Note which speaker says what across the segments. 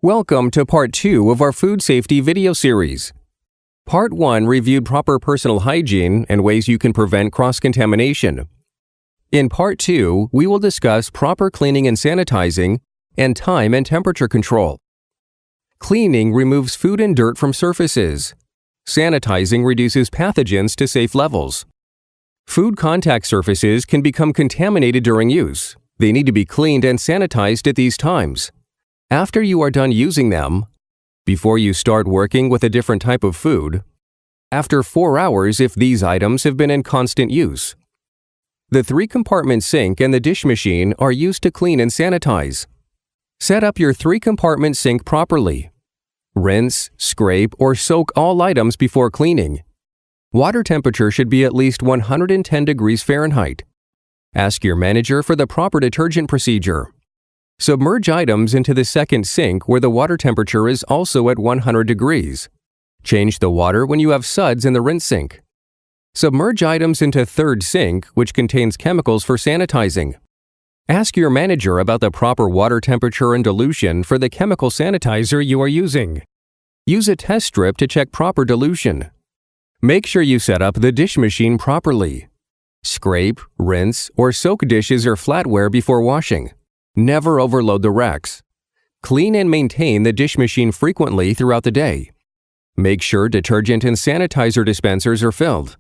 Speaker 1: Welcome to Part 2 of our food safety video series. Part 1 reviewed proper personal hygiene and ways you can prevent cross-contamination. In Part 2, we will discuss proper cleaning and sanitizing and time and temperature control. Cleaning removes food and dirt from surfaces. Sanitizing reduces pathogens to safe levels. Food contact surfaces can become contaminated during use. They need to be cleaned and sanitized at these times. After you are done using them, before you start working with a different type of food, after 4 hours if these items have been in constant use. The 3-compartment sink and the dish machine are used to clean and sanitize. Set up your 3-compartment sink properly. Rinse, scrape, or soak all items before cleaning. Water temperature should be at least 110 degrees Fahrenheit. Ask your manager for the proper detergent procedure. Submerge items into the second sink where the water temperature is also at 100 degrees. Change the water when you have suds in the rinse sink. Submerge items into third sink, which contains chemicals for sanitizing. Ask your manager about the proper water temperature and dilution for the chemical sanitizer you are using. Use a test strip to check proper dilution. Make sure you set up the dish machine properly. Scrape, rinse, or soak dishes or flatware before washing. Never overload the racks. Clean and maintain the dish machine frequently throughout the day. Make sure detergent and sanitizer dispensers are filled.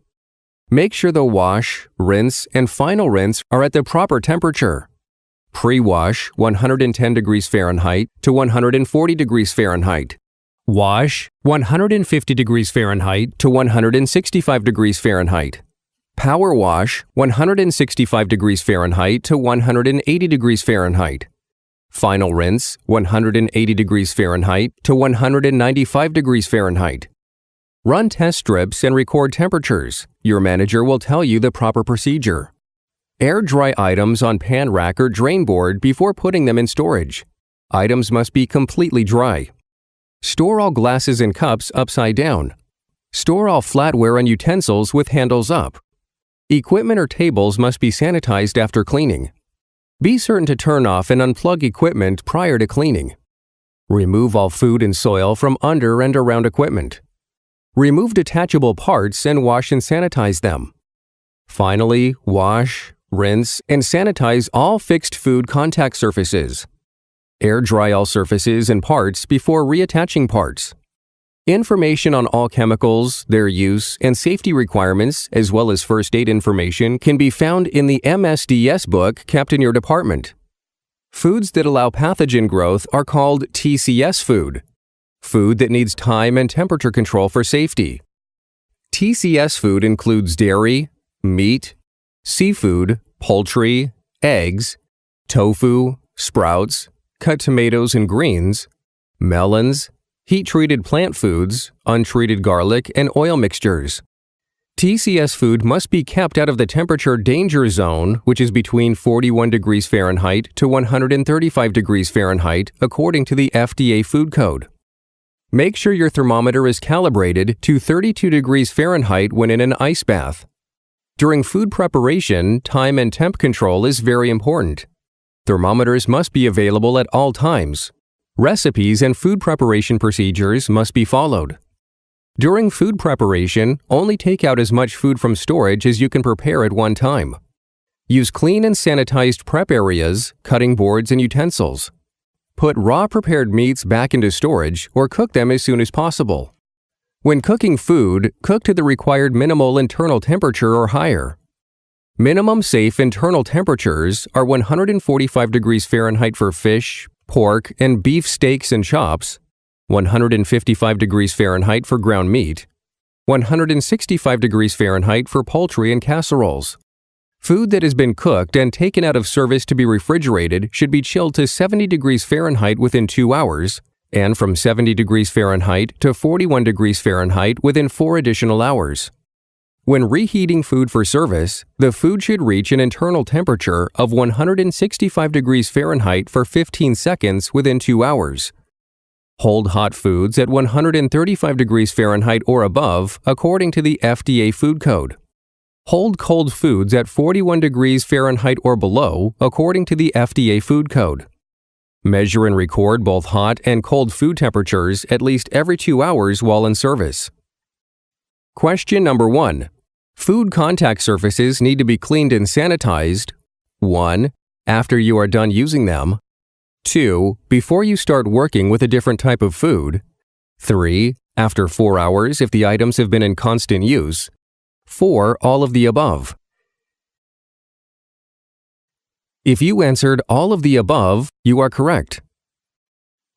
Speaker 1: Make sure the wash, rinse, and final rinse are at the proper temperature. Pre-wash 110 degrees Fahrenheit to 140 degrees Fahrenheit. Wash 150 degrees Fahrenheit to 165 degrees Fahrenheit. Power wash 165 degrees Fahrenheit to 180 degrees Fahrenheit. Final rinse 180 degrees Fahrenheit to 195 degrees Fahrenheit. Run test strips and record temperatures. Your manager will tell you the proper procedure. Air dry items on pan rack or drain board before putting them in storage. Items must be completely dry. Store all glasses and cups upside down. Store all flatware and utensils with handles up. Equipment or tables must be sanitized after cleaning. Be certain to turn off and unplug equipment prior to cleaning. Remove all food and soil from under and around equipment. Remove detachable parts and wash and sanitize them. Finally, wash, rinse, and sanitize all fixed food contact surfaces. Air dry all surfaces and parts before reattaching parts. Information on all chemicals, their use, and safety requirements, as well as first aid information, can be found in the MSDS book kept in your department. Foods that allow pathogen growth are called TCS food. Food that needs time and temperature control for safety. TCS food includes dairy, meat, seafood, poultry, eggs, tofu, sprouts, cut tomatoes and greens, melons, heat-treated plant foods, untreated garlic, and oil mixtures. TCS food must be kept out of the temperature danger zone, which is between 41 degrees Fahrenheit to 135 degrees Fahrenheit, according to the FDA Food Code. Make sure your thermometer is calibrated to 32 degrees Fahrenheit when in an ice bath. During food preparation, time and temp control is very important. Thermometers must be available at all times. Recipes and food preparation procedures must be followed. During food preparation, only take out as much food from storage as you can prepare at one time. Use clean and sanitized prep areas, cutting boards, and utensils. Put raw prepared meats back into storage or cook them as soon as possible. When cooking food, cook to the required minimal internal temperature or higher. Minimum safe internal temperatures are 145 degrees Fahrenheit for fish, pork, and beef steaks and chops, 155 degrees Fahrenheit for ground meat, 165 degrees Fahrenheit for poultry and casseroles. Food that has been cooked and taken out of service to be refrigerated should be chilled to 70 degrees Fahrenheit within 2 hours, and from 70 degrees Fahrenheit to 41 degrees Fahrenheit within 4 additional hours. When reheating food for service, the food should reach an internal temperature of 165 degrees Fahrenheit for 15 seconds within 2 hours. Hold hot foods at 135 degrees Fahrenheit or above, according to the FDA Food Code. Hold cold foods at 41 degrees Fahrenheit or below, according to the FDA Food Code. Measure and record both hot and cold food temperatures at least every 2 hours while in service. Question number 1. Food contact surfaces need to be cleaned and sanitized 1. After you are done using them. 2. Before you start working with a different type of food. 3. After 4 hours if the items have been in constant use. 4. All of the above. If you answered all of the above, you are correct.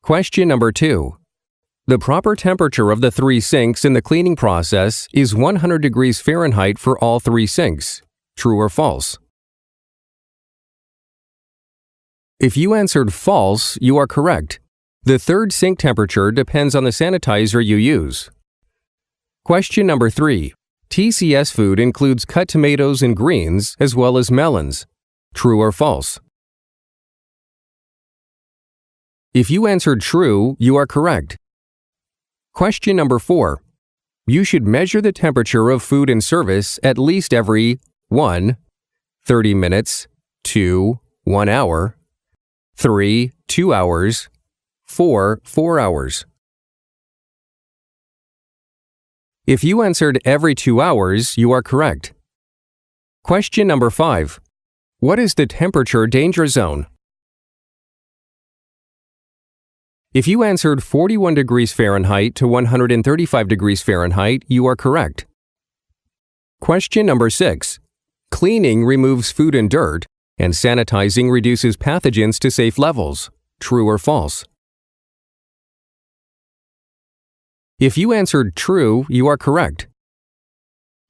Speaker 1: Question number 2. The proper temperature of the 3 sinks in the cleaning process is 100 degrees Fahrenheit for all 3 sinks. True or false? If you answered false, you are correct. The third sink temperature depends on the sanitizer you use. Question number 3. TCS food includes cut tomatoes and greens as well as melons. True or false? If you answered true, you are correct. Question number 4. You should measure the temperature of food in service at least every 1. 30 minutes 2. 1 hour 3. 2 hours 4. 4 hours. If you answered every 2 hours, you are correct. Question number 5. What is the temperature danger zone? If you answered 41 degrees Fahrenheit to 135 degrees Fahrenheit, you are correct. Question number 6. Cleaning removes food and dirt, and sanitizing reduces pathogens to safe levels. True or false? If you answered true, you are correct.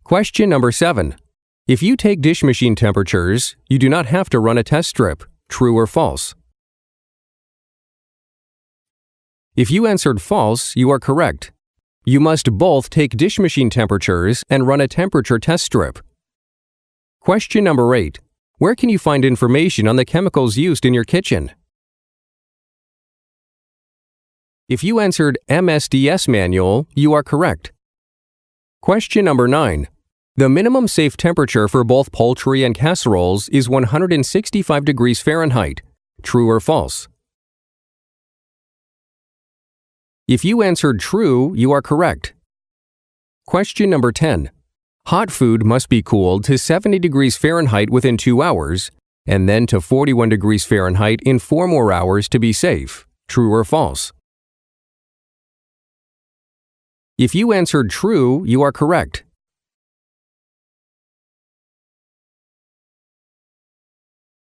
Speaker 1: Question number 7. If you take dish machine temperatures, you do not have to run a test strip. True or false? If you answered false, you are correct. You must both take dish machine temperatures and run a temperature test strip. Question number 8. Where can you find information on the chemicals used in your kitchen? If you answered MSDS manual, you are correct. Question number 9. The minimum safe temperature for both poultry and casseroles is 165 degrees Fahrenheit. True or false? If you answered true, you are correct. Question number 10. Hot food must be cooled to 70 degrees Fahrenheit within 2 hours, and then to 41 degrees Fahrenheit in 4 more hours to be safe. True or false? If you answered true, you are correct.